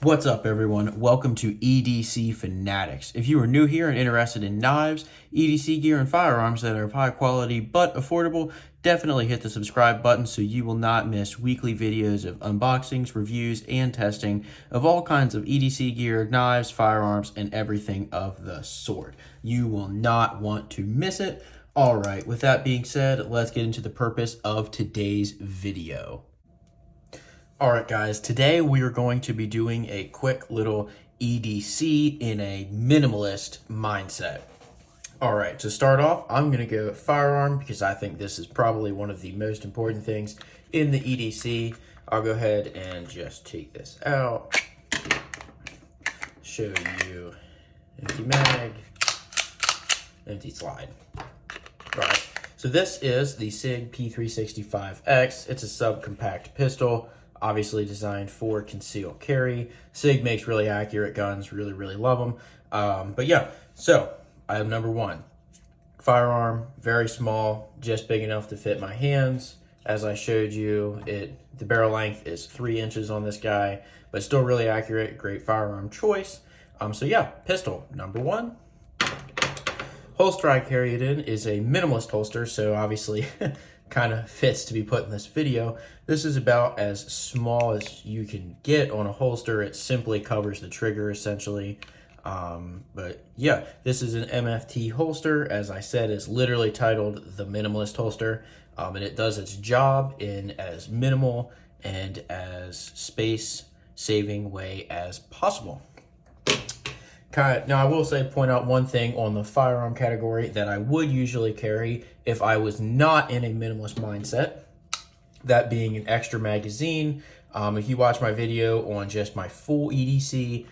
What's up, everyone? Welcome to EDC Fanatics. If you are new here and interested in knives, EDC gear, and firearms that are of high quality but affordable, definitely hit the subscribe button so you will not miss weekly videos of unboxings, reviews, and testing of all kinds of EDC gear, knives, firearms, and everything of the sort. You will not want to miss it. All right, with that being said, let's get into the purpose of today's video. Alright guys, today we are going to be doing a quick little EDC in a minimalist mindset. Alright, to start off, I'm going to go firearm because I think this is probably one of the most important things in the EDC. I'll go ahead and just take this out, show you empty mag, empty slide. Alright, so this is the SIG P365X. It's a subcompact pistol. Obviously designed for concealed carry. SIG makes really accurate guns, really love them. But yeah, so item number one, firearm, very small, just big enough to fit my hands. As I showed you, the barrel length is 3 inches on this guy, but still really accurate, great firearm choice. So yeah, pistol, number one. Holster I carry it in is a minimalist holster, so obviously kind of fits to be put in this video. This is about as small as you can get on a holster. It simply covers the trigger essentially. But yeah, this is an MFT holster. As I said, it's literally titled the Minimalist holster. And it does its job in as minimal and as space saving way as possible. Now, I will point out one thing on the firearm category that I would usually carry if I was not in a minimalist mindset, that being an extra magazine. If you watch my video on just my full EDC,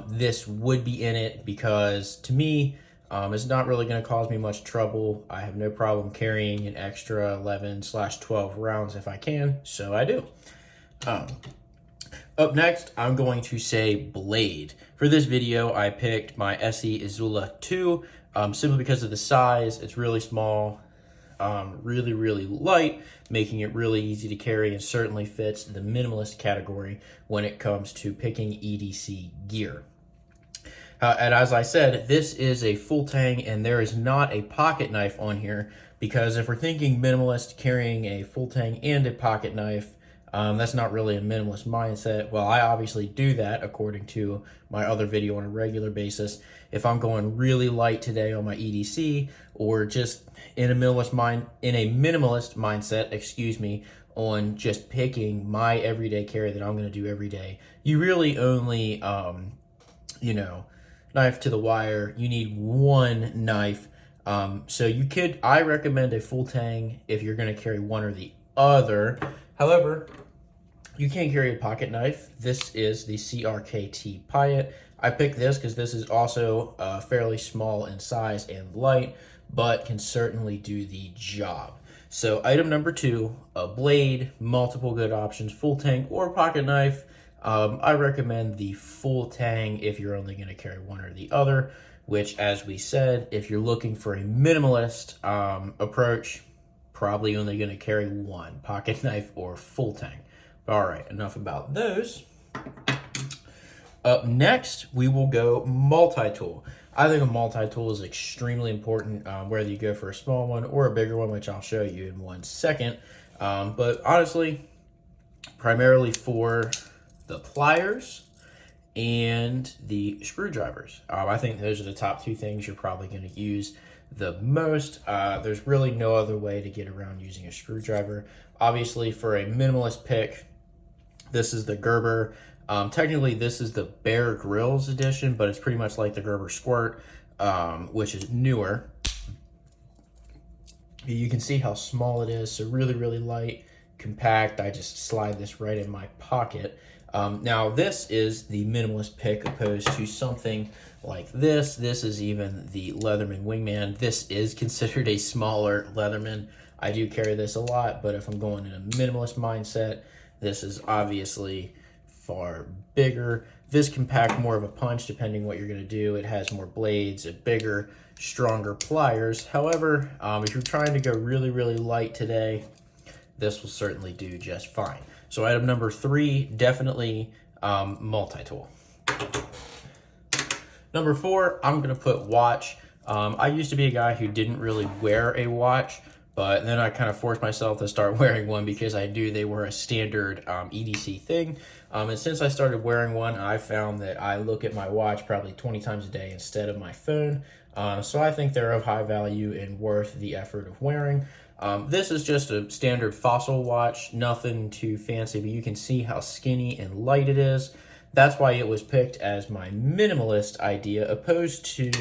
this would be in it because to me, it's not really going to cause me much trouble. I have no problem carrying an extra 11/12 rounds if I can, so I do. Up next, I'm going to say blade. For this video, I picked my SE Izula 2, simply because of the size. It's really small, really light, making it really easy to carry and certainly fits the minimalist category when it comes to picking EDC gear. And as I said, this is a full tang and there is not a pocket knife on here because if we're thinking minimalist carrying a full tang and a pocket knife, that's not really a minimalist mindset. Well, I obviously do that according to my other video on a regular basis. If I'm going really light today on my EDC or just in a minimalist mindset, on just picking my everyday carry that I'm going to do every day, you really only, knife to the wire. You need one knife. So I recommend a full tang if you're going to carry one or the other. However, you can carry a pocket knife. This is the CRKT Pyatt. I picked this because this is also fairly small in size and light, but can certainly do the job. So item number two, a blade, multiple good options, full tang or pocket knife. I recommend the full tang if you're only going to carry one or the other, which as we said, if you're looking for a minimalist approach, probably only going to carry one, pocket knife or full tang. All right, enough about those. Up next, we will go multi-tool. I think a multi-tool is extremely important, whether you go for a small one or a bigger one, which I'll show you in 1 second. But honestly, primarily for the pliers and the screwdrivers. I think those are the top two things you're probably going to use the most. There's really no other way to get around using a screwdriver. Obviously, for a minimalist pick, this is the Gerber. Technically, this is the Bear Grylls edition, but it's pretty much like the Gerber Squirt, which is newer. You can see how small it is, so really light, compact. I just slide this right in my pocket. Now, this is the minimalist pick opposed to something like this. This is even the Leatherman Wingman. This is considered a smaller Leatherman. I do carry this a lot, but if I'm going in a minimalist mindset, this is obviously far bigger. This can pack more of a punch depending what you're going to do. It has more blades, a bigger, stronger pliers. However, if you're trying to go really light today, this will certainly do just fine. So item number 3, definitely multi-tool. Number 4, I'm going to put watch. I used to be a guy who didn't really wear a watch, but then I kind of forced myself to start wearing one because I knew they were a standard EDC thing. And since I started wearing one, I found that I look at my watch probably 20 times a day instead of my phone. So I think they're of high value and worth the effort of wearing. This is just a standard Fossil watch, nothing too fancy, but you can see how skinny and light it is. That's why it was picked as my minimalist idea, opposed to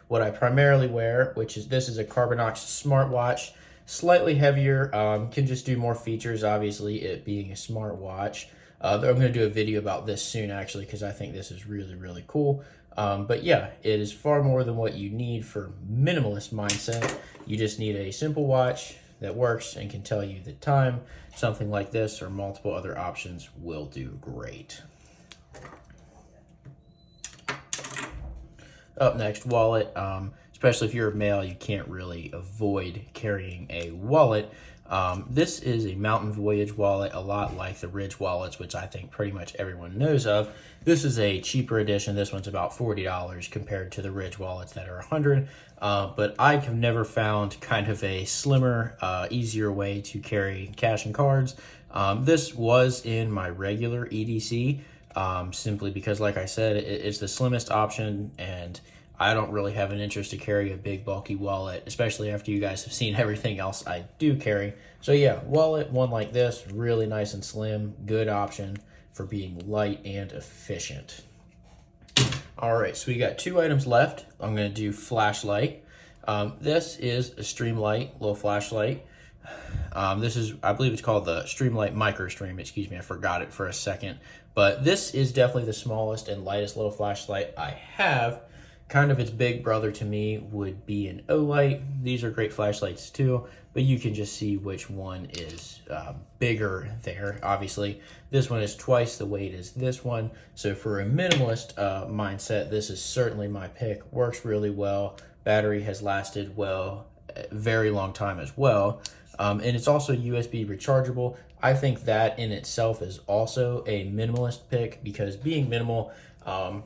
what I primarily wear, which is this is a Carbonox smartwatch, slightly heavier, can just do more features, obviously, it being a smartwatch. I'm going to do a video about this soon, actually, because I think this is really, really cool. But yeah, it is far more than what you need for minimalist mindset. You just need a simple watch that works and can tell you the time. Something like this or multiple other options will do great. Up next, wallet. Especially if you're a male, you can't really avoid carrying a wallet. This is a Mountain Voyage wallet, a lot like the Ridge wallets, which I think pretty much everyone knows of. This is a cheaper edition. This one's about $40 compared to the Ridge wallets that are $100. But I have never found kind of a slimmer, easier way to carry cash and cards. This was in my regular EDC, simply because, like I said, it's the slimmest option, and I don't really have an interest to carry a big bulky wallet, especially after you guys have seen everything else I do carry. So yeah, wallet, one like this, really nice and slim, good option for being light and efficient. All right, so we got 2 items left. I'm gonna do flashlight. This is a Streamlight, little flashlight. This is, I believe it's called the Streamlight Micro Stream. Excuse me, I forgot it for a second. But this is definitely the smallest and lightest little flashlight I have. Kind of its big brother to me would be an Olight. These are great flashlights too, but you can just see which one is bigger there. Obviously, this one is twice the weight as this one. So for a minimalist mindset, this is certainly my pick. Works really well. Battery has lasted well, a very long time as well. And it's also USB rechargeable. I think that in itself is also a minimalist pick, because being minimal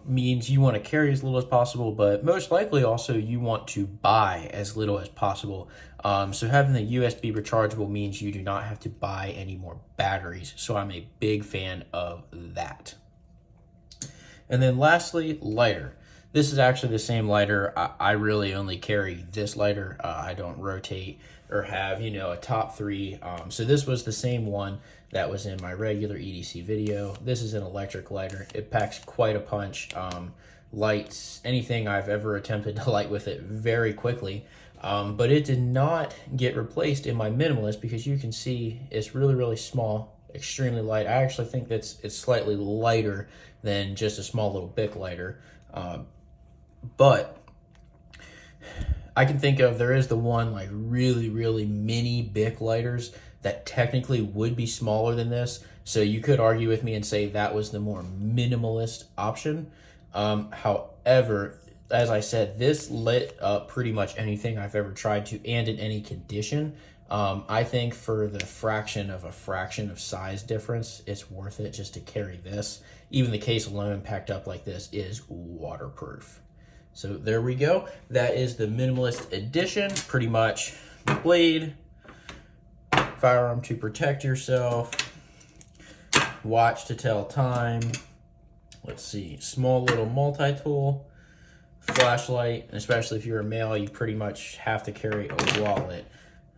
means you want to carry as little as possible, but most likely also you want to buy as little as possible. So having the USB rechargeable means you do not have to buy any more batteries. So I'm a big fan of that. And then lastly, lighter. This is actually the same lighter. I really only carry this lighter. I don't rotate or have, a top 3. So this was the same one that was in my regular EDC video. This is an electric lighter. It packs quite a punch. Lights anything I've ever attempted to light with it very quickly. But it did not get replaced in my minimalist, because you can see it's really, really small, extremely light. I actually think that it's slightly lighter than just a small little Bic lighter. But I can think of, there is the one like really, really mini Bic lighters that technically would be smaller than this. So you could argue with me and say that was the more minimalist option. However, as I said, this lit up pretty much anything I've ever tried to, and in any condition. I think for the fraction of size difference, it's worth it just to carry this. Even the case alone packed up like this is waterproof. So there we go. That is the minimalist edition. Pretty much blade, firearm to protect yourself, watch to tell time. Let's see, small little multi-tool, flashlight, and especially if you're a male, you pretty much have to carry a wallet.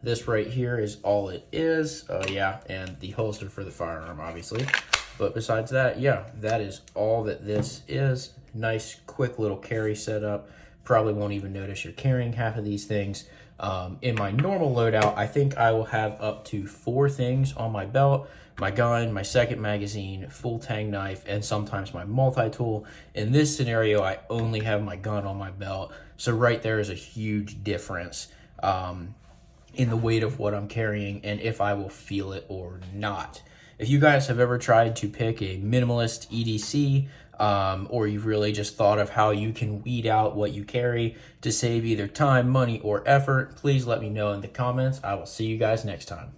This right here is all it is. Yeah, and the holster for the firearm, obviously. But besides that, yeah, that is all that this is. Nice, quick little carry setup. Probably won't even notice you're carrying half of these things. In my normal loadout, I think I will have up to 4 things on my belt. My gun, my second magazine, full tang knife, and sometimes my multi-tool. In this scenario, I only have my gun on my belt. So right there is a huge difference in the weight of what I'm carrying and if I will feel it or not. If you guys have ever tried to pick a minimalist EDC, or you've really just thought of how you can weed out what you carry to save either time, money, or effort, please let me know in the comments. I will see you guys next time.